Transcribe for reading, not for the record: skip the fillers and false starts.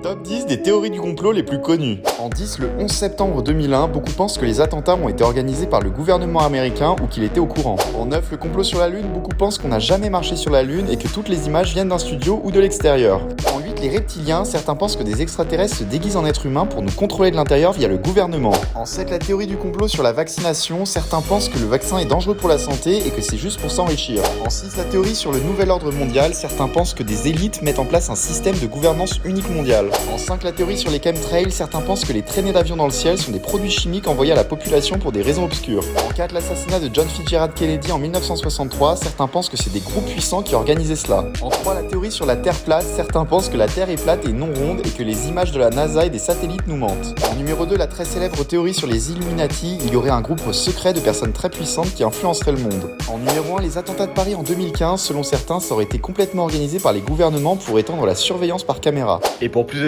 Top 10 des théories du complot les plus connues. En 10, le 11 septembre 2001, beaucoup pensent que les attentats ont été organisés par le gouvernement américain ou qu'il était au courant. En 9, le complot sur la Lune, beaucoup pensent qu'on n'a jamais marché sur la Lune et que toutes les images viennent d'un studio ou de l'extérieur. En 8, les reptiliens, certains pensent que des extraterrestres se déguisent en êtres humains pour nous contrôler de l'intérieur via le gouvernement. En 7, la théorie du complot sur la vaccination, certains pensent que le vaccin est dangereux pour la santé et que c'est juste pour s'enrichir. En 6, la théorie sur le nouvel ordre mondial, certains pensent que des élites mettent en place un système de gouvernance unique mondiale. En 5, la théorie sur les chemtrails, certains pensent que les traînées d'avions dans le ciel sont des produits chimiques envoyés à la population pour des raisons obscures. En 4, l'assassinat de John Fitzgerald Kennedy en 1963, certains pensent que c'est des groupes puissants qui organisaient cela. En 3, la théorie sur la Terre plate, certains pensent que la Terre est plate et non ronde et que les images de la NASA et des satellites nous mentent. En numéro 2, la très célèbre théorie sur les Illuminati, il y aurait un groupe secret de personnes très puissantes qui influenceraient le monde. En numéro 1, les attentats de Paris en 2015, selon certains, ça aurait été complètement organisé par les gouvernements pour étendre la surveillance par caméra. Et pour plus de